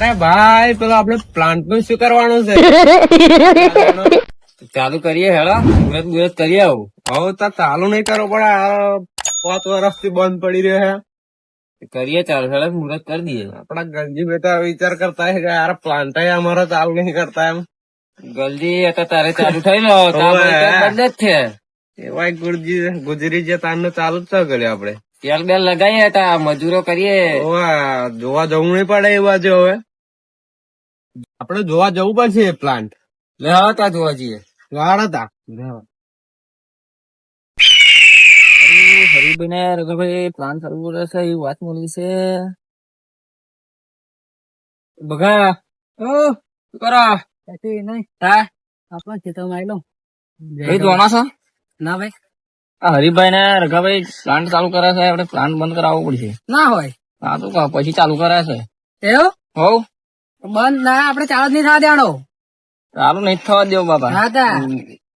અરે ભાઈ પેલો આપડે પ્લાન્ટ નું શું કરવાનું છે? ચાલુ કરીએ હેડો, મુહૂર્ત કરીએ આવું. હવે તો ચાલુ નહીં કરો પણ આ 5 વર્ષથી બંધ પડી રહ્યો છે. કરીએ ચાલુ હેડો, મુહૂર્ત કરી દઈએ. આપડા ગંજી બેટા વિચાર કરતા છે કે યાર પ્લાન્ટ અમારો ચાલુ નહીં કરતા એમ. ગલજી એ તો તારે ચાલુ થઈ લો બંધ જ છે. એવાય ગુજરી જે તાર ચાલુ જ છે કર્યું આપડે. તેલ બેલ લગાવીએ તા મજૂરો કરીએ. જોવા જવું નહીં પડે એ બાજુ હવે. આપડે જોવા જવું પડશે પ્લાન્ટ. લે હા તા જોવા જઈએ. વાળ હતા હરીભાઈ ને રઘુભાઈ પ્લાન્ટ કરવું રહેશે એવી વાત મળી છે. બગા શું કરો? નહીં હા આપણા ખેતરમાં આવી લો. ભાઈ જોણા છો? ના ભાઈ આ હરીભાઈ ને રઘાભાઈ પ્લાન્ટ ચાલુ કરે છે, આપણે પ્લાન્ટ બંધ કરાવવો પડશે. ના હોય હા તો પછી ચાલુ કરે છે એવું? હોવ બંધ ના આપડે ચાલુ જ નહીં થવા દેવાનો. ચાલુ નહીં થવા દેવો બાબા. હા તા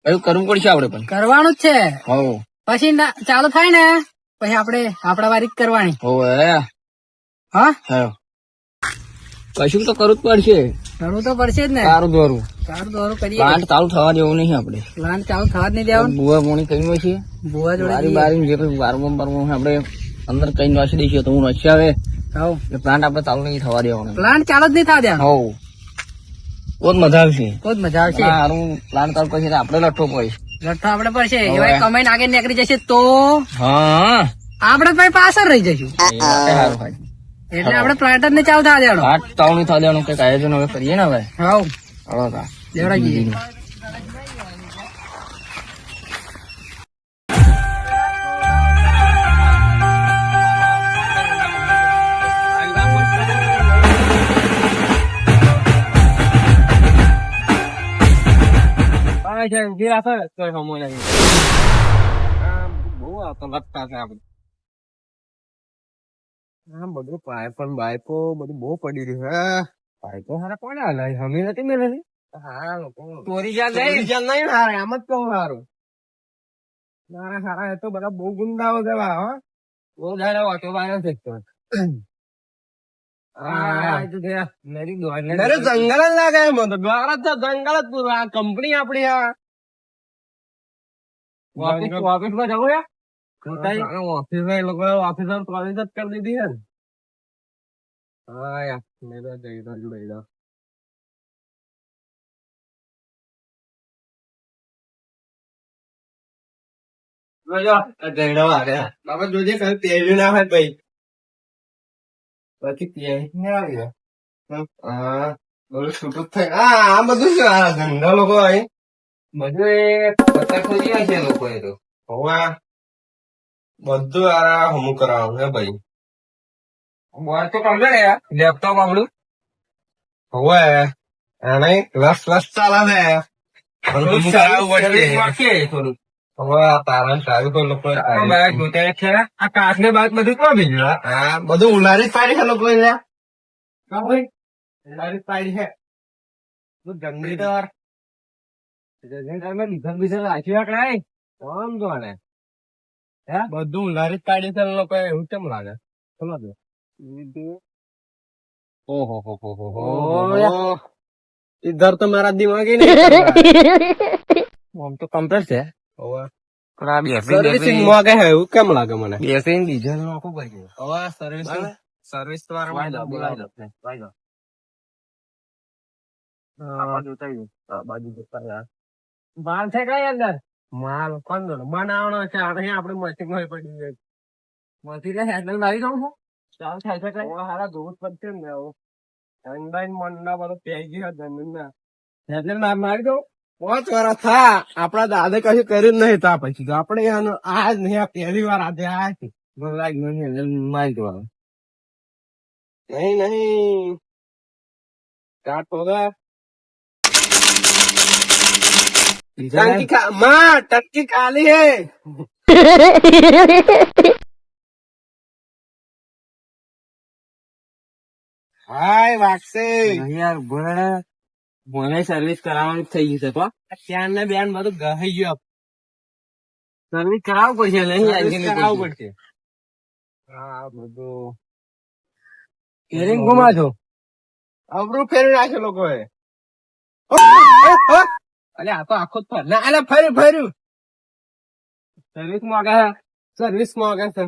એવું કરવું પડશે આપડે પણ કરવાનું જ છે. હોવ પછી ચાલુ થાય ને પછી આપડે આપડા વારી જ કરવાની. હોવે હા કશું તો કરવું જ પડશે. કરવું તો પડશે જ ને. સારું દોરું કરીએ. પ્લાન્ટ ચાલુ થવા દેવું નહીં આપડે. પ્લાન્ટ ચાલુ થવા જ નહીં દેવાનું. બુવા પોણી કઈ છે બુવા જોડે બારી જે કઈ બારમું આપડે અંદર કઈ નાસી દઈશું તો હું નસી આવે. પ્લાન્ટ આપડે ચાલુ નહીં થવા દેવાનું. પ્લાન્ટ ચાલુ જ નહીં થવા દેવાનું. હોવ બહુ મજા આવશે. બહુ મજા આવશે. સારું પ્લાન્ટ ચાલુ પછી આપડે લઠ્ઠો પડશે. લઠ્ઠો આપડે પડશે એવા કમાઈને આગળ નીકળી જશે તો હા આપડે પછી પાછળ રહી જશું. સારું ભાઈ એટલે આપડે પ્લાન્ટ જ ને ચાલુ થવા દેવાનું. હા ચાલુ નહીં થવા દેવાનું. કઈક આયોજન હવે કરીએ ને હવે. હા દેવડાજી બહુ આવતો લગતા છે આપડે. હા બધું પાઇપો બાઈપો બધું બહુ પડી રહ્યું હે. પાઇપો સારા કોને હલાય હમી નથી મેળવી. હા લોકો ચોરી જાલ નહીં હારે આમ જ કહું સારું. મારા સારા એ તો બધા બહુ ગુંડાઓ જવા હો. બહુ સારા ઓટો વાળો છે જંગલ જ લાગે એમ તો દ્વારકા તો જંગલ જ પૂરું. આ કંપની આપડી ઓફિસ માં જવું યાર ઓફિસ માં એ લોકો ઓફિસર કોલેજ જ કરી દીધી છે ને. હા યાર મેં તો જઈ રહ્યો જોજે કઈ પહેર્યું ના હોય ભાઈ પછી પહેરી આવી. હા બધું છૂટું થાય. હા આ બધું શું આ ધંધા લોકો અહીં બધું એ પચાસ ખોજી છે લોકો એ તો હોવા બધું આ હમું કરાવવાનું હે ભાઈ. બોલ તો કમ્પ્લેટ યાર લેપટોપ આપણું હોવે એને લસ ચાલે છે થોડું. હવે તારા સારું તો લોકો આ કાચ ને બાદ બધું કોણ ભીજ્યું? હા બધું ઉલારી જ પાડી છે લોકો ઉલારી પાડી છે. ગંદી તો લીધા બીજા રાખી રાખડાય કોમ જોને હે બધું ઉલારી જ પાડી છે લોકો. એવું કેમ લાગે? ચલો ઓહો इधर तो मेरा दिमाग ही नहीं हम तो कम्प्लेट है सर्विसिंग માં કે હે એવું કેમ લાગે મને? બેસીને ડીઝલ નાખું ભાઈ. હવે સર્વિસ વાળા બોલાવી દો. બાજુ જોતા માલ છે કઈ અંદર? માલ કોણ બનાવવાનો છે? આપડે મશીન હોય પડી જાય મશીન હેન્ડલ મારી દઉં છું. ચાલ થાય છે કઈ સારા જોવું જ પડશે ને. મંડા બધો પેઈ ગયો જમીન ના હેન્ડલ મારી દઉં. 5 વર્ષ થા આપડા દાદા કશું કર્યું નહીં. તા પછી તો આપડે આજ નહીં પહેલી વાર આજે આયા છે. મારી દઉં નહીં કાટ હોગા टंकी खाली है. હાય વાગશે યાર બોલે સર્વિસ કરાવવાની થઈ ગઈ છે તો ત્યાં ને બેન બધું ગહી ગયો. સર્વિસ કરાવવું પડશે નહીં કરાવવું પડશે. હા બધું કેરિંગ ઘુમા છો અબરું ફેરવી નાખે લોકો અલે આ તો આખો ના અલે ફર્યું સર્વિસ માં છે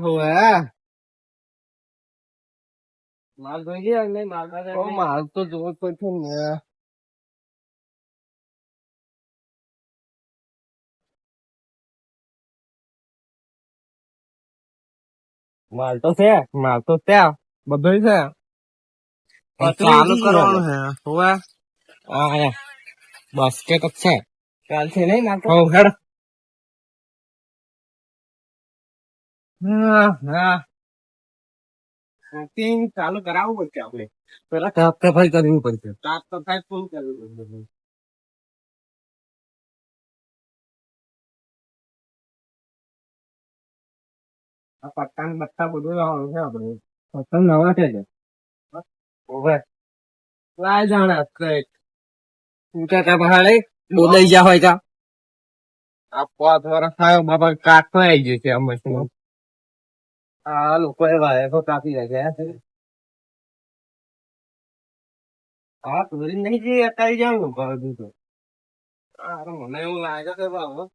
માલ જોઈ ગયા નહીં માલ તો જોવો જ પડશે ને માલ તો છે બધું છે ચાલુ કરવાનું છે હવે બાસ્કેટ જ છે ચાલ છે નહીં નાખો હેડ શૂટિંગ ચાલુ કરાવવું પડશે આપણે પેલા સાફ સફાઈ કરવી પડશે સાફ સફાઈ ફૂલ કરવી પડશે આ પટ્ટા ને બટ્ટા બધું લાવવાનું છે આપણે પટ્ટા નવા છે ઓવે લાય જાણે પહાડે બોલાઈ ગયા હોય કા આ 5 વર્ષ થયો બાપા કાઠો આવી ગયો છે આ મશીન આ લોકો એવા કાપી રહ્યા છે હા ચોરી નહીં જઈએ અત્યારે જાણું બધું તો મને એવું લાગે છે બાબા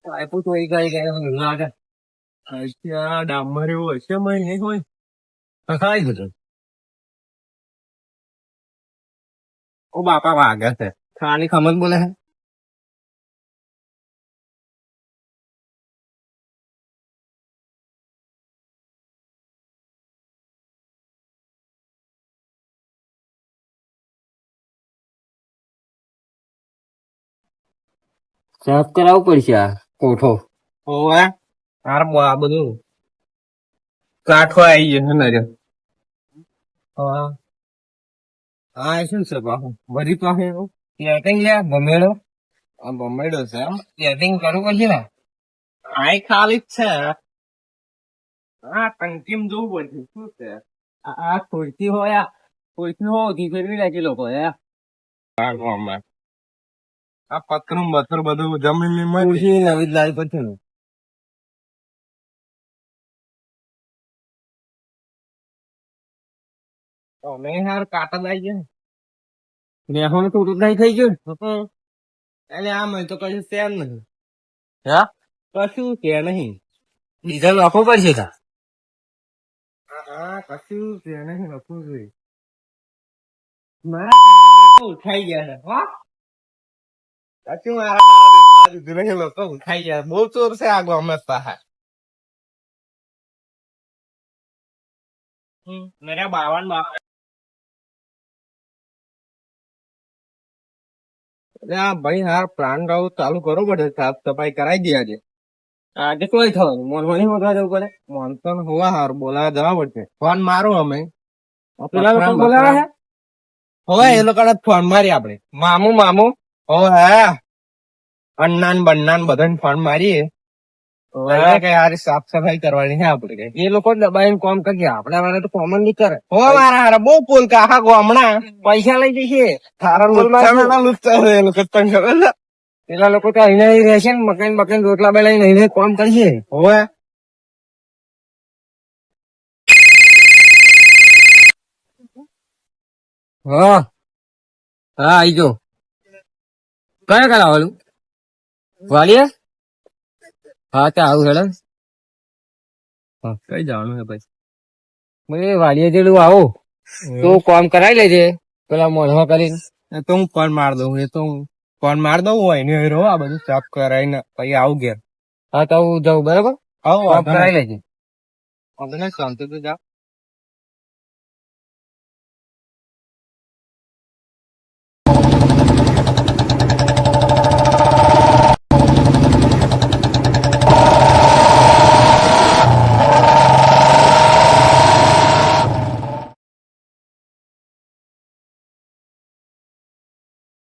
પાઇપો તો ગઈ લાગે ડામર એવું હશે નહીં હોય ખાઈ બધું ઓ બાપા વાગે છે ખાલી ખમત બોલે છે સાફ કરાવવું પડશે આ કોઠો ઓવે આ બધું કાઠો આવી ગયો ને હા શું છે પાછું બધી પાસે સેટિંગ લે બમેડો આ બમેડો છે સેટિંગ કરવું પડશે ને આ ખાલી જ છે હા ટંકીમ જોવું પડશે શું છે આ ખોરતી હોય ખોરતી હોતી ફેરવી નાખી લોકો આ પથરું બથર બધું જમીન નવી જ લાવી પડશે ને અમે હાર કાટા લાવી ગયા રેહોને તો નહીં થઈ ગયું એટલે આમ તો કશું છે નહીં કશું છે નહીં ડીઝલ રાખવું પડશે કશું છે નહીં રાખવું જોઈએ મારા ઉઠાઈ ગયા છે કશું મારા લોકો ઉઠાઈ ગયા બહુ ચોર છે આગળ અમે મેરા બાવન ભાઈ હાર પ્લાન રાઉ ચાલુ કરવો પડે સાફ સફાઈ કરાવી દે આજે કોઈ થવાનું મોનસોન હોવા જવું પડે મોનસોન હોવા હાર બોલાવા જવા પડશે ફોન મારો અમે પેલા લોકો બોલાવા છે હવે એ લોકો ફોન મારી આપડે મામું હે અન્નાન બન્નાન બધાને ફોન મારીએ સાફ સફાઈ કરવાની છે આપડે એ લોકો દબાઈને કોમ કરીએ આપડે વાળા તો કોમન નહીં કરે હો મારા હારા બહુ પોલ આખા ગામડા પૈસા લઈ જશે પેલા લોકો તો અહીં રહેશે ને મકાન રોટલા બેલાઈને અહીં કોમ કરશે હવે હા આઈ જો કયા કરાવવાનું વાલીએ હા તો આવું હેડે કઈ જવાનું છે ભાઈ વાડીએ જેટલું આવો તો કામ કરાવી લેજે પેલા મોઢા કરીને તો હું ફોન માર દઉં ફોન માર દઉં હોય ને રહો આ બધું સાફ કરાવીને પછી આવું ઘેર હા તો હું જાઉં બરાબર કામ કરાવી લેજે શાંતિ તો જાઓ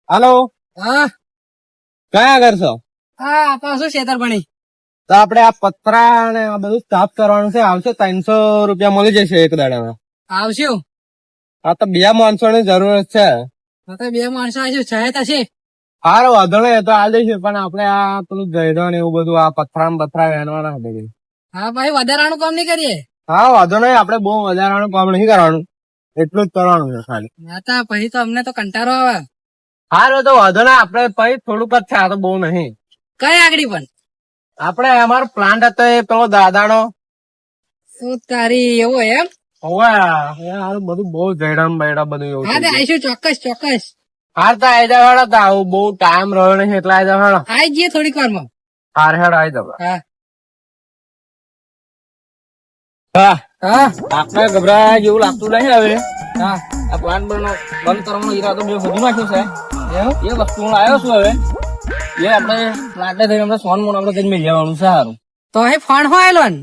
હાલો હા કયા કરશો હા પાછું છેતરપણી તો આપડે આ પતરા ને આ બધું સાફ કરવાનું છે આવશે 300 રૂપિયા મળી જશે એક દાડામાં આવશું હા તો 2 માણસો ની જરૂરત છે હા તો 2 માણસો આવશું સહાયતા છે સારો વાંધો નહીં તો આ દઈશું પણ આપડે આ પેલું જયરો ને એવું બધું આ પથરા વેણવાના હા ભાઈ વધારાનું કામ નહીં કરીએ હા વાંધો નહીં આપડે બહુ વધારાનું કામ નહીં કરવાનું એટલું જ કરવાનું છે ખાલી. હતા પછી તો અમને તો કંટાળો આવે. હારો તો વાંધો ના, આપડે પછી થોડુંક જ છે, આ તો બહુ નહીં. કઈ આગળ પણ આપડે અમારો પ્લાન્ટ હતો એ પેલો દાદાનો. શું તારી એવો એમ? હોવે યાર બધું બહુ જયડામ બૈડા બધું એવું હા થઈ ગયું. આવીશું ચોક્કસ ચોક્કસ. હાર તો આઈ જાવ હેડો તો, આવું બહુ ટાઈમ રહ્યો નહીં એટલે આઈ જાવ હેડો. આવી જઈએ થોડીક વારમાં. હાર હેડો આઈ જાવ. હા હા હા આપણે ગભરાય જેવું લાગતું નહીં હવે. હા આ પ્લાન્ટ બંધ કરવાનો ઈરાદો મેં બધું નાખ્યો છે. એવું? એ વસ્તુ હું આવ્યો છું હવે. એ આપણે પ્લાન્ટે થઈને આપણે સોન મોન આપણે જઈને લઈ જવાનું છે સારું. તો એ ફોન હોય આયલો ને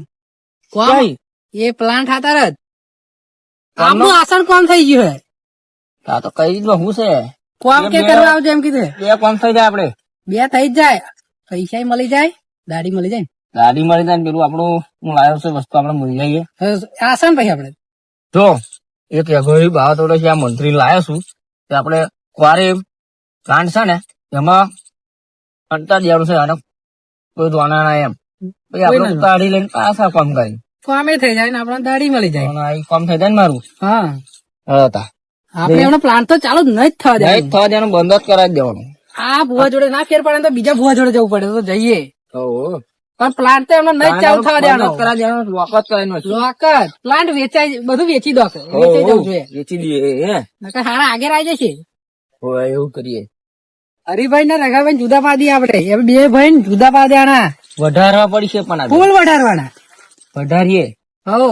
કોમ કઈ? એ પ્લાન્ટ હાતાર જ કોમનો? આપણું આસન કોમ થઈ ગયું હે. હા તો કઈ રીતનું હું છે? કોમ કે કરવા આવજો એમ કીધું. બે કોમ થઈ જાય આપડે. બે થઈ જ જાય, પૈસા મળી જાય, દાઢી મળી જાય. ગાડી મળી જાય ને પેલું આપણું હું લાવ્યો છે વસ્તુ આપણે મળી જઈએ. આસન પછી આપડે જો એક અઘોરી બાબત ઓળે છે, આ મંત્રી લાવ્યો છું તે આપણે ક્વારે પ્લાન્ટ છે ને એમાં અંતર દેવાનું છે અને કોઈ દોના ના એમ પછી આપણે કાઢી લઈને પાછા કામ કરી કોમે થઈ જાય ને આપણને દાઢી મળી જાય. આ કામ થઈ જાય ને મારું. હા હતા આપણે એમનો પ્લાન તો ચાલુ જ નહીં જ થવા નહીં દે. થવા દેવાનું, બંધ જ કરાવી દેવાનું. આ ભુવા જોડે ના ફેર પડે ને તો બીજા ભુવા જોડે જવું પડે તો જઈએ, પણ પ્લાન્ટ તો એમનો નહીં જ ચાલુ થવા દેવાનો. બંધ જ કરાવી દેવાનું, લોક જ કરાવી નાખશું. લોકત પ્લાન્ટ વેચાય, બધું વેચી દો, વેચાઈ જવું જોઈએ. વેચી દઈએ હે. નકર હારા આગળ આવી જશે. હોય એવું કરીએ. હરિભાઈ ને રઘાભાઈ જુદા પા દઈએ આપડે, એ બે ભાઈ ને જુદા પા દેવાના, વધારવા પડશે પણ આ ફૂલ વધારવાના. વધારીએ. હો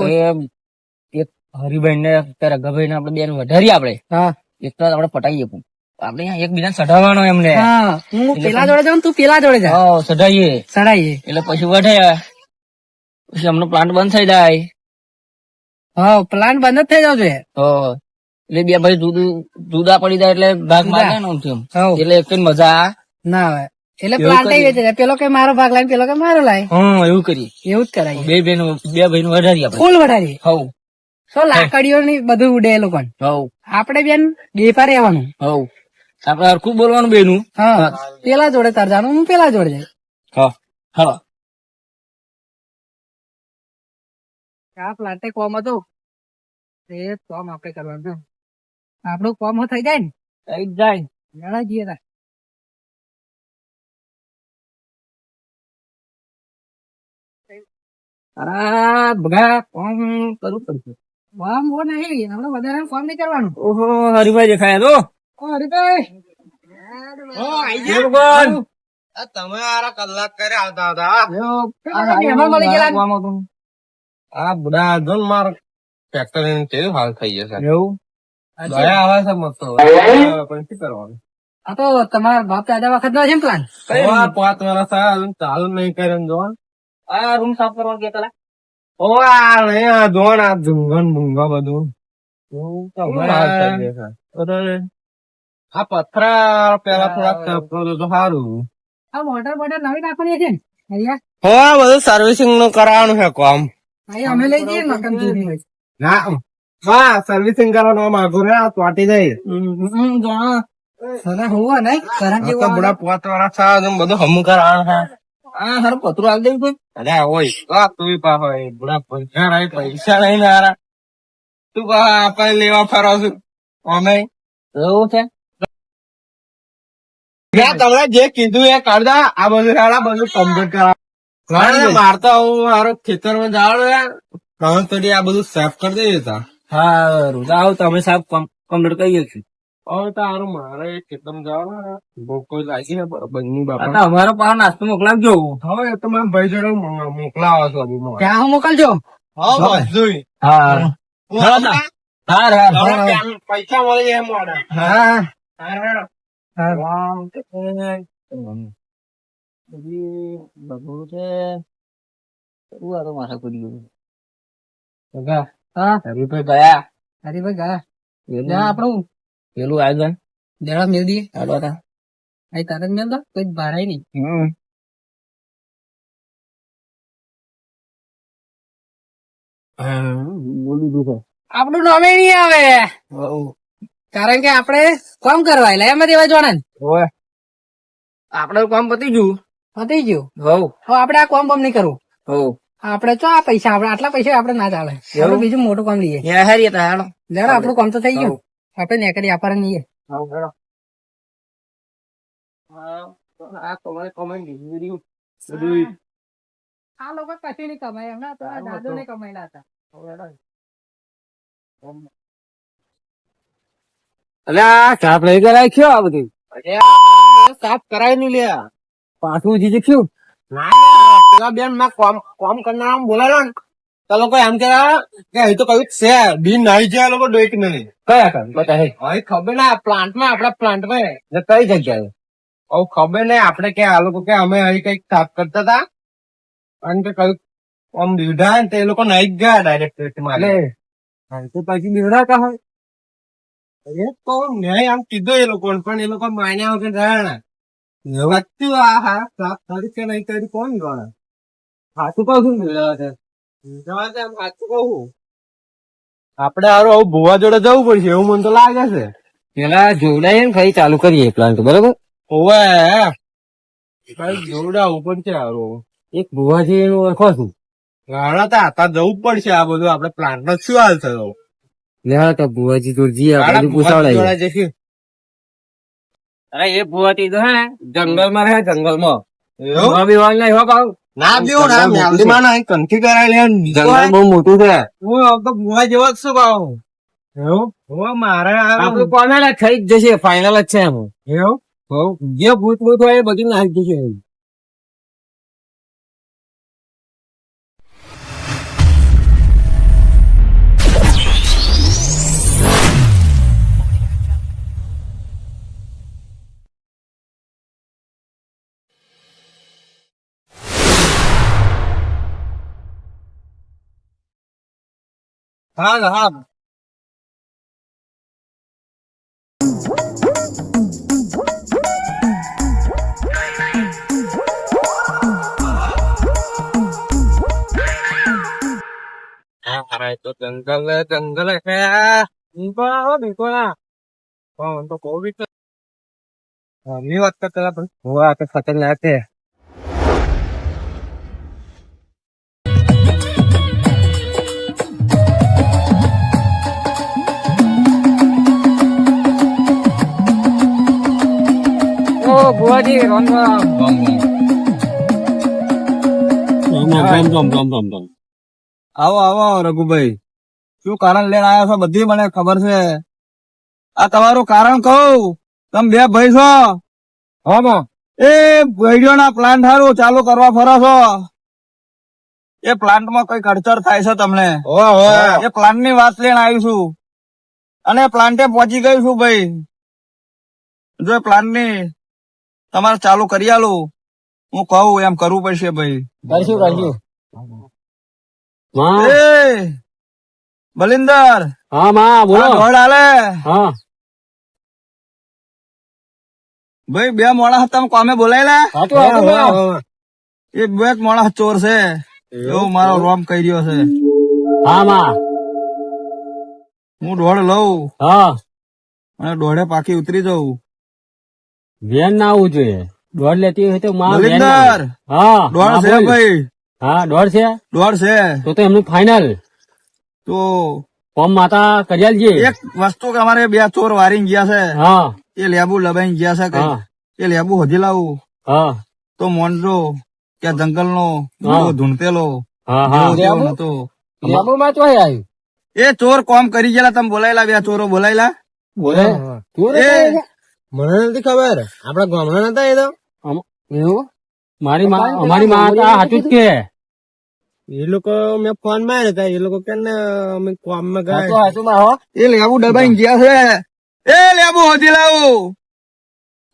એક હરિભાઈ ને રઘાભાઈ ને આપડે બેન વધારીએ આપણે. હા એક તો આપડે પટાઈએ આપણે એકબીજાને ચઢાવવાનો એમને. હા હું પેલા જોડે જાઉં, તું પેલા જોડે જા, ચઢાઈએ ચડાઈએ. એટલે પછી વધે, પછી અમનો પ્લાન્ટ બંધ થઈ જાય. હા પ્લાન્ટ બંધ જ થઈ જાવ જોઈએ. એટલે બે ભાઈ જુદા પડી જાય એટલે ભાગ મારે ને એટલે એક મજા ના આવે. એટલે પ્લાન્ટ વેચે જાય, પેલો કે મારો ભાગ લાય, પેલો કે મારો લાય. એવું કરીએ. એવું જ કરાય. બે ભાઈ નું વધારીએ આપણે. ફૂલ વધારીએ. હવ સો લાકડીઓ ની બધું ઉડે એ લોકો. હવ આપડે બેન બેપા રહેવાનું. હવ આપડે હરખું બોલવાનું બેનું. હા પેલા જોડે તાર જવાનું, હું પેલા જોડે જાય. હા હા આ પ્લાન્ટે કોમ હતું એ કોમ આપડે કરવાનું. આપણું કોમ થઈ જાય ને થઈ જાય. જણા જઈએ તા. અરે બગા કોમ કરવું પડશે. કોમ હો નહીં, આપડે વધારે કોમ નહીં કરવાનું. ઓહો હરિભાઈ દેખાય તો. હરિભાઈ તમે આરા કલાક કરે આવતા હતા. મળી ગયેલા. આ બુડા જો માર ટ્રેક્ટર કેવું હાલ થઈ જશે. એવું દયા આવે છે મસ્ત. પણ શું કરવાનું? આ તો તમારા બાપ દાદા વખત નો છે ને પ્લાન. 5 વર્ષ ચાલુ નહીં કરે જો. આ રૂમ સાફ કરવા ગયા પેલા. ઓ આ નહીં આ જોન આ ઝુંગન ભૂંગા બધું. આ પથરા પેલા થોડાક સાફ કરો તો સારું. આ મોટર બોટર નવી નાખવાની છે ને હરિયા. હા બધું સર્વિસિંગ નું કરાવવાનું છે કામ. અહીં અમે લઈ જઈએ મકાન જૂની. ના હા સર્વિસિંગ કરવાનું માંગુ રે આ તોટી જાય. સના હોવા નહીં કરંટ જેવું આવે. બુડા 5 વર્ષ થયા બધું હમું કરાવવાનું છે. હા હારું પતરું આવી દઈ કોઈ. અરે હોય તું પા હોય બુડા પૈસા નહીં હારા. તું પા આપણે લેવા ફરો છું અમે એવું છે. તમે જે કીધું એ કરતા આ બધું સારા બધું કમ્પ્લીટ કરાવ. મારતા હું મારો ખેતર માં જાવ તમે તો આ બધું સાફ કરી દઈએ તા. હા જાઓ તમે સાફ કમ્પ્લીટ કરીએ છીએ. હવે તો સારું મારે ખેતર માં જવાનું ભૂખ લાગી ને બંને બાપા. અમારો પાછો નાસ્તો મોકલાવજો. હવે એ તો મારા ભાઈ જોડે મોકલાવો છો. ત્યાં હું મોકલજો. પૈસા મળી જાય એમ વાળા. હા બગડું છે માથા કુડી ગયું. હા હરીભાઈ ગયા. હરીભાઈ ગયા આપણું પેલું આયોજન દેડા મેળ દઈએ. હાલો હતા અહીં તારે જ મેળ દો, કોઈ ભારાય નહીં. બોલી દીધું આપણું નામે નહીં આવે કારણ કે આપણે કામ કરવા એટલે એમાં દેવા જોવાના ને. આપડે કામ પતી ગયું. પતી ગયું. હવ હવે આપણે આ કામ નહીં કરવું. હવ આપણે ચો આ પૈસા આપણે આટલા પૈસા આપણે ના ચાલે. આપણે બીજું મોટું કામ લઈએ. હારી હતા હાલો લેડો આપણું કામ તો થઈ ગયું આપણે નેકડી આપવા નહીં આ લોકો કશું નહીં કમાય એમના તો દાદો ને કમાયેલા હતા અલ્યા સાફ લઈ ગયા રાખ્યો આ બધું સાફ કરાય નહીં લે પાછું જે થયું પેલા બેન માં કોમ કરનાર બોલાયો ને તો લોકો એમ કે એ તો કયું છે બિન નાઈ જાય લોકો ડોઈટ નહીં કયા કામ બતાવે હવે ખબર ના પ્લાન્ટમાં આપડા પ્લાન્ટમાં કઈ જગ્યાએ હવે ખબર નહીં આપડે કે આ લોકો કે અમે અહીં કઈક સાફ કરતા હતા અને કે કયું આમ દીધા ને તે લોકો નાઈ જ ગયા ડાયરેક્ટ માં તો પછી દીધા કા હોય એ તો મેં આમ કીધું એ લોકો પણ એ લોકો માન્યા વગર રહ્યા વાંચતું હા સાફ કરી કે નહીં કરી કોણ ગણા સાચું કહું છું સાચું કહું આપડે હારો ભુવા જોડે જવું પડશે એવું મને તો લાગે છે પેલા જોડાય ને ફરી ચાલુ કરીએ પ્લાન્ટ બરોબર ઓવે જોડાવું પડશે હારો એક ભુવાજી એનું ઓળખો છું ગાડા હતા જવું જ પડશે આ બધું આપડે પ્લાન્ટ નો શું હાલ થયો લેવા તો ભુવાજી તો જી પૂછાવડાય અરે એ ભુવાજી તો હે જંગલ માં રહે જંગલ માં ના બીઓ ના મેલડી માં ના કંઠી કરાય જંગલ બહુ મોટું છે હું તો ભુવા જેવો જ છું ભાવ એવું મારે આપડે કોને થઈ જ જશે ફાઈનલ જ છે એમ એવું જે ભૂત ભૂત હોય એ બધું નાખી જશે હા હા તો જંગલ જંગલ है बिल्कुल ना तो कोविड नहीं बात करता था हुआ तो खतरनाक है बुआजी राम राम આવો આવો રઘુભાઈ શું કારણ લઈને આવ્યા છો બધી મને ખબર છે આ તમારું કારણ કહું તમે બે ભાઈ છો હા એ ભાઈઓ ના પ્લાન્ટ સારું ચાલુ કરવા ફરો છો એ પ્લાન્ટ માં કઈ અડચણ થાય છે તમને એ પ્લાન્ટ ની વાત લઈને આવી છું અને પ્લાન્ટે પહોંચી ગયું છું ભાઈ જો પ્લાન્ટ ની તમારે ચાલુ કરી આલું હું કહું એમ કરવું પડશે ભાઈ કરશું બલિન્દર હા માં બોલો ઢોળ હાલે હા ભાઈ બે મોણા હતા કોમે બોલાયેલા એ બે મોણા ચોર છે એવું મારો રોમ કહી રહ્યો છે હા માં હું ઢોળ લઉં હા અને ઢોળે પાકી ઉતરી જાઉં વેન ના આવવું જોઈએ ઢોળ લેતી હોય તો બલિન્દર હા ઢોળ છે ભાઈ હા દોઢ છે તો એમનું ફાઈનલ તો ફોર્મ માતા કરી આલજે એક વસ્તુ કે અમારે બે ચોર વારી ગયા છે હા એ લેબુ લબાઈ ગયા છે એ લેબુ હજી લાવું હા તો મોનજો કે જંગલ નો ધૂંઢતેલો નતો લેબુ માં તો આવ્યું એ ચોર કોમ કરી ગયેલા તમે બોલાયેલા બે ચોરો બોલાયેલા મને નથી ખબર આપડા ગામડા નતા એ તો એવું અમારી માં હાચું જ કે એ લોકો મેં ફોન માર્યા હતા એ લોકો કે અમે કોમ માં ગયા એ લેબુ દબાઈ ગયા છે એ લેબુ હોજી લાવું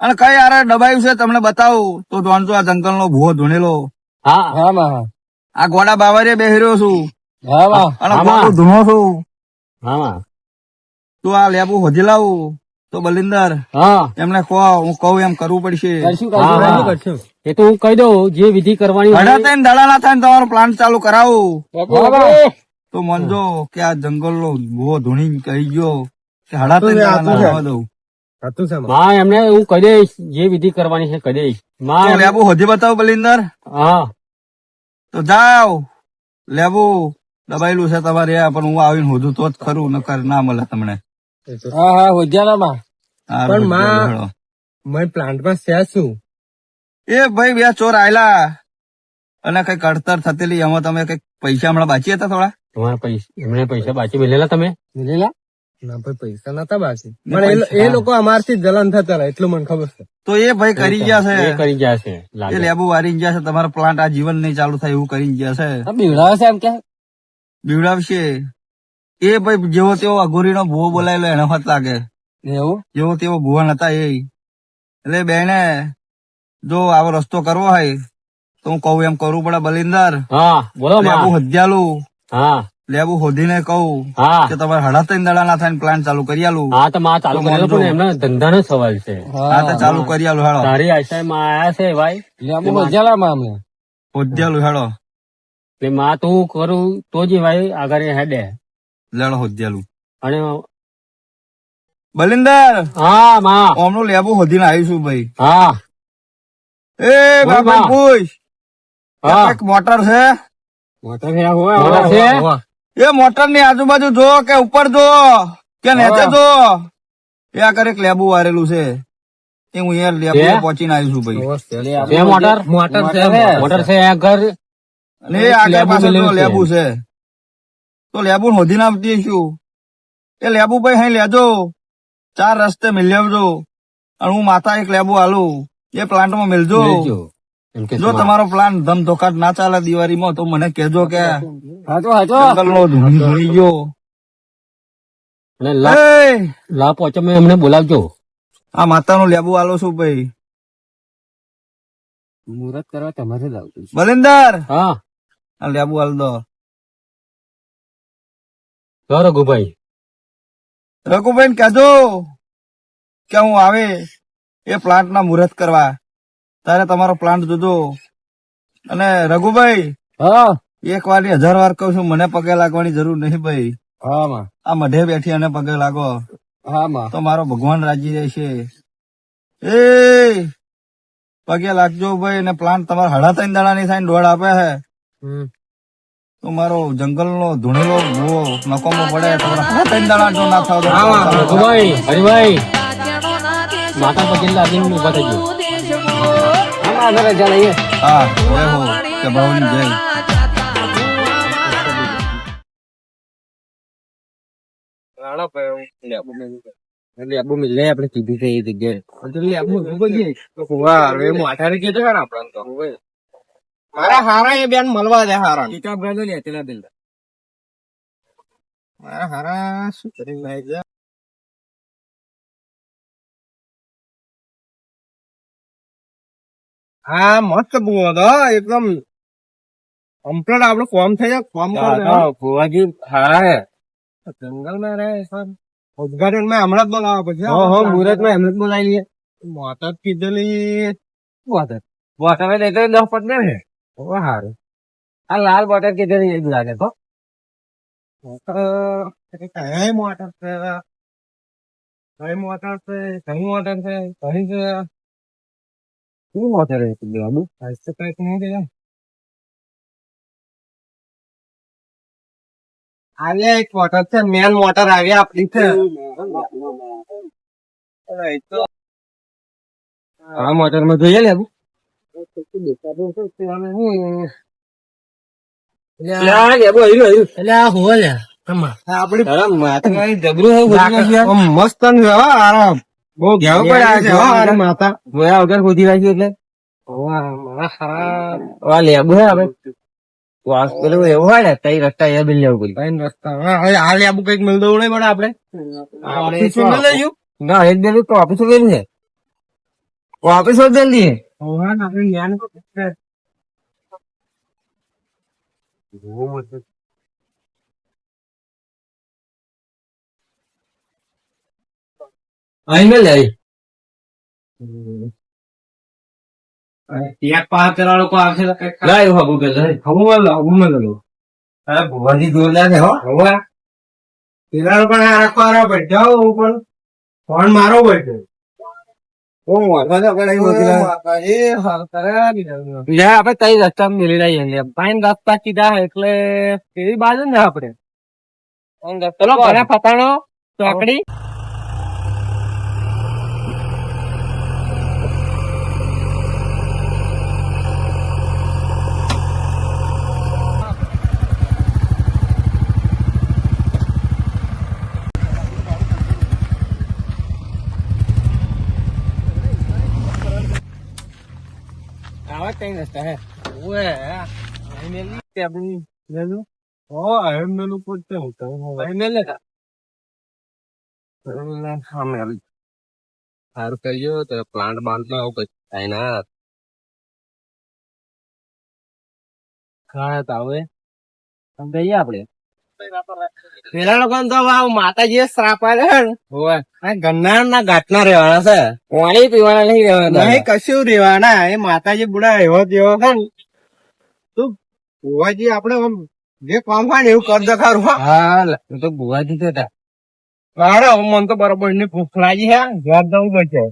અને કઈ યાર દબાયું છે તમને બતાવું તો જોણજો આ જંગલ નો ભૂવો ધૂણેલો આ ગોડા બાવરે બેહી રહ્યો છું અને ધૂણો છું તું આ લેબુ હોજી લાવું તો બલિન્દર એમને કહો હું કહું એમ કરવું પડશે એ તો હું કહી દઉં જે વિધિ કરવાની દાડા ના થાય ને તમારો પ્લાન્ટ ચાલુ કરાવું તો મનજો કે આ જંગલ નો ભૂવો ધૂણી કહી ગયો કે હડા દઉં હા એમને હું કહી દઈશ જે વિધિ કરવાની છે કહી દઈશ લેબુ હજી બતાવું બલિન્દર હા તો જાઓ લેબુ દબાયેલું છે તમારે પણ હું આવીને હોધું તો જ ખરું નકર ના મળે તમને. હા હા હોજ્યાલામાં હારું, પણ માં હેડો. મેં પ્લાન્ટમાં છે શું એ ભાઈ બે ચોર આયલા અને કઈ કડતર થતેલી એમાં તમે કઈક પૈસા હમણાં બાકી હતા થોડા. તમારા પૈસા એમને પૈસા બાકી મેલેલા તમે મિલેલા ના ભાઈ પૈસા નતા બાકી પણ એ લોકો અમારથી જલન થતા રહ્યા એટલું મને ખબર છે. તો એ ભાઈ કરી ગયા છે, એ કરી ગયા છે એ લાગે લેબુ વારી ગયા છે. તમારો પ્લાન્ટ આ જીવન નહીં ચાલુ થાય એવું કરી ગયા છે. બીવડાવે છે એમ કે બીવડાવશે એ ભાઈ જેવો તેવો અઘોરીનો ભૂવો બોલાયેલો એનો હાથ લાગે. એવું જેવો તેવો ભૂવા નતા એ. એટલે બેને જો આવો રસ્તો કરવો હોય તો હું કહું એમ કરવું પડે. બલિંદર હા બોલો લેબુ માં હદ્યાલું હા લેબુ હોધીને કહું હા કે તમારે 3.5 દડા ના થાય પ્લાન ચાલુ કરી આલું. હા તો માં ચાલુ કરેલો પણ એમના ધંધાનો સવાલ છે. હા તો ચાલુ કરી આલું હેડો. તારી આશામાં આયા છે ભાઈ હોજ્યાલામાં અમને હોદ્યાલું હેડો એટલે માં તું કરું તો જ ભાઈ આગળ હેડે લેડો હોદ્યાલું. અને બલિંદર હા માં ઓમનું લેબુ હોધીને આવીશું ભાઈ. હા એ બોલ બાપા માં. પૂછ હા એક મોટર છે મોટર છે એ મોટર ની આજુબાજુ જો કે ઉપર જો કે નીચે જો એ આગળ એક લેબુ વારેલું છે એ હું અહીંયા લેબુ છે? પહોંચીને આવીશું ભાઈ. છે મોટર મોટર છે આ ઘર અને એ આગળ લેબુ પાછળ જો મેલેલું છે. લેબુ છે તો લેબુ હોધીને આવતી શું એ લેબુ ભાઈ અહીં લેજો 4 રસ્તે મિલાવજો અને હું માથા એક લેબુ આલું એ પ્લાન્ટમાં મિલજો. લેજો. એમ કે જો તમારો પ્લાન ધમધોકાટ ના ચાલે દિવાળીમાં તો મને કહેજો કે હાચો હાચો જંગલનો ધૂણી ધૂણી ગયો. અને એ લા પહોંચો મેં એમને બોલાવજો આ માતાનું લેબુ આલો છું ભાઈ. મુહૂર્ત કરવા તમારે લાવજો બલિંદર હા આ લેબુ આલ દો. રઘુભાઈ રઘુભાઈ ને કહેજો કે હું આવે એ પ્લાન્ટ ના મુહૂર્ત કરવા તારે તમારો પ્લાન્ટ જોજો. અને રઘુભાઈ હા એક વાર 1000 વાર કહું છું મને પગે લાગવાની જરૂર નહીં ભાઈ. હા માં આ મઢે બેઠી અને પગે લાગો હા માં તો મારો ભગવાન રાજી રહેશે. એ પગે લાગજો ભાઈ. અને પ્લાન્ટ તમારા 3.5 દાડાની થાય દોડ આપે છે તો મારો જંગલનો ધૂણેલો ભૂવો નકોમો પડે. તમારા 3.5 દાડા જો ના થાવ તો રઘુભાઈ હરિભાઈ માતા પગે લાગીને ઉભા થઈ ગયો આગળ રજા લઈએ હા જય હો કે ભાવની જય. લેબુ મિલે આપણે કીધું છે એ જગ્યાએ મારા હારા એ બેન મળવા દે હારા કિતાબ ગાલો લે તેલા દિલ મારા હારા શું કરી નાખ છે હા મસ્ત બુઓ હતો એકદમ કમ્પ્લીટ આપડે ફોર્મ થઈ જાય ફોર્મ ફુવાજી હા જંગલ માં રહે સર ઉદઘાટન માં હમણાં જ બોલાવો પછી મુહૂર્ત માં એમને જ બોલાવી લઈએ મોટર કીધેલી વોટર વોટર લઈ તો 10 પટ ને હારું આ લાલ વોટર કીધેલી એ જ લાગે તો મોટર કઈ મોટર છે કઈ મોટર છે કઈ મોટર છે કઈ છે શું વોટર હે બાબુ ऐसे कहीं नहीं गया आगे एक मोटर से मेन मोटर आगे आपली से આ મોટર માં જોઈએ લેબુ मस्त आराम બહુ ઘેવ પડ્યા છે આરામ માતા જોયા વગર ખોદી રાખ્યું એટલે આ લેબુ હે હવે વાસ પેલું એવું હોય ને તઈ રસ્તા એ બિલ લેવું પડ્યું કઈ રસ્તા આ લેબુ કઈક મિલ દઉં નહીં પડે આપડે ઓફિસ મિલ લઈશું ના એક બેલું તો ઓફિસ ગયેલું છે ઓફિસ જલ્દી અહીં મેં લઈ એક પાંચ પેલા લોકો આવશે લાય હબુ પેલા અરે ભુવાજી જોરદાર છે હો પેલા લોકો રાખવા પડશે હું પણ ફોન મારો પડશે આપડે કઈ રસ્તા મિલી રહીએ ફાઈન રસ્તા કીધા એટલે એવી બાજુ ને આપડે ચલો ઘણા ફતાણો ચોકડી આવા કઈ રસ્તા હે ઓએ આપણી લેલું મેલું પૂછતે મેલે સારું કર્યો તો પ્લાન્ટ બાંધ આવું કઈ થાય ના હા હવે જઈએ આપડે પેલા લોકો તો માતાજી શ્રાપ આપ્યા ગન્ના ના ઘાટના રેવાના છે પાણી પીવાના નહીં રેવાના નહીં કશું રેવાના એ માતાજી બુડા એવો જેવો છે ને તું ભુવાજી આપડે જે કામ થાય ને એવું કર દેખાડું હા તો ભુવાજી તો મને તો બરોબર ની ભૂખ લાગી હે ઘર જવું પડશે